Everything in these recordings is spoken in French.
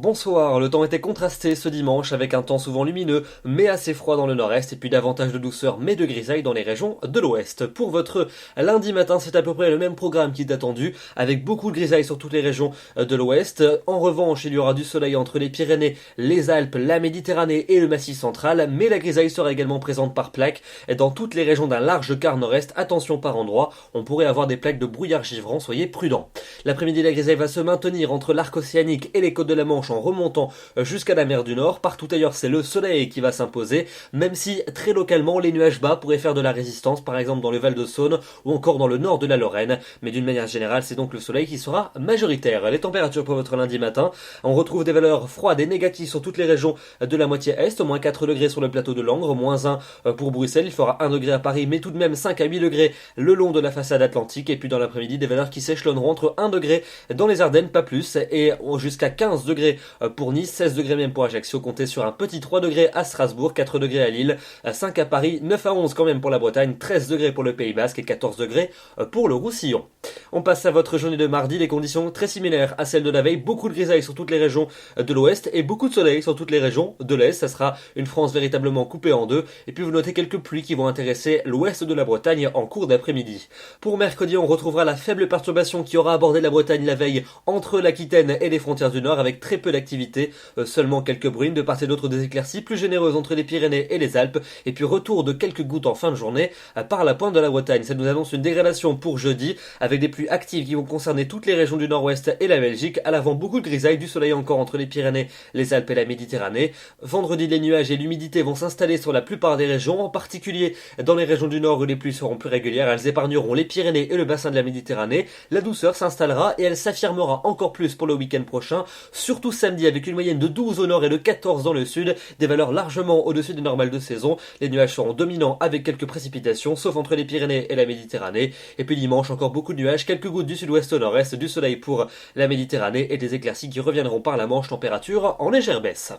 Bonsoir, le temps était contrasté ce dimanche avec un temps souvent lumineux mais assez froid dans le nord-est et puis davantage de douceur mais de grisaille dans les régions de l'ouest. Pour votre lundi matin, c'est à peu près le même programme qui est attendu avec beaucoup de grisaille sur toutes les régions de l'ouest. En revanche, il y aura du soleil entre les Pyrénées, les Alpes, la Méditerranée et le Massif central, mais la grisaille sera également présente par plaques dans toutes les régions d'un large quart nord-est. Attention par endroits, on pourrait avoir des plaques de brouillard givrant, soyez prudents. L'après-midi, la grisaille va se maintenir entre l'arc océanique et les côtes de la Manche en remontant jusqu'à la mer du Nord. Partout ailleurs, c'est le soleil qui va s'imposer, même si très localement, les nuages bas pourraient faire de la résistance, par exemple dans le Val-de-Saône ou encore dans le nord de la Lorraine. Mais d'une manière générale, c'est donc le soleil qui sera majoritaire. Les températures pour votre lundi matin, on retrouve des valeurs froides et négatives sur toutes les régions de la moitié est, moins 4 degrés sur le plateau de Langres, moins 1 pour Bruxelles, il fera 1 degré à Paris, mais tout de même 5 à 8 degrés le long de la façade atlantique. Et puis dans l'après-midi, des valeurs qui s'échelonneront entre 1 degré dans les Ardennes, pas plus, et jusqu'à 15 degrés pour Nice, 16 degrés même pour Ajaccio, comptez sur un petit 3 degrés à Strasbourg, 4 degrés à Lille, 5 à Paris, 9 à 11 quand même pour la Bretagne, 13 degrés pour le Pays Basque et 14 degrés pour le Roussillon. On passe à votre journée de mardi, les conditions très similaires à celles de la veille, beaucoup de grisailles sur toutes les régions de l'ouest et beaucoup de soleil sur toutes les régions de l'est. Ça sera une France véritablement coupée en deux, et puis vous notez quelques pluies qui vont intéresser l'ouest de la Bretagne en cours d'après-midi. Pour mercredi, on retrouvera la faible perturbation qui aura abordé la Bretagne la veille entre l'Aquitaine et les frontières du Nord avec très peu d'activité, seulement quelques bruines, de part et d'autre des éclaircies plus généreuses entre les Pyrénées et les Alpes, et puis retour de quelques gouttes en fin de journée par la pointe de la Bretagne. Ça nous annonce une dégradation pour jeudi, avec des pluies actives qui vont concerner toutes les régions du nord-ouest et la Belgique. À l'avant, beaucoup de grisailles, du soleil encore entre les Pyrénées, les Alpes et la Méditerranée. Vendredi, les nuages et l'humidité vont s'installer sur la plupart des régions, en particulier dans les régions du nord où les pluies seront plus régulières. Elles épargneront les Pyrénées et le bassin de la Méditerranée. La douceur s'installera et elle s'affirmera encore plus pour le week-end prochain, surtout samedi avec une moyenne de 12 au nord et de 14 dans le sud, des valeurs largement au-dessus des normales de saison. Les nuages seront dominants avec quelques précipitations, sauf entre les Pyrénées et la Méditerranée. Et puis dimanche, encore beaucoup de nuages, quelques gouttes du sud-ouest au nord-est, du soleil pour la Méditerranée et des éclaircies qui reviendront par la Manche, température en légère baisse.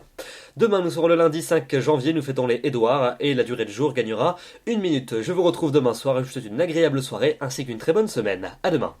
Demain, nous serons le lundi 5 janvier, nous fêtons les Édouards et la durée du jour gagnera 1 minute. Je vous retrouve demain soir et je vous souhaite une agréable soirée ainsi qu'une très bonne semaine. À demain.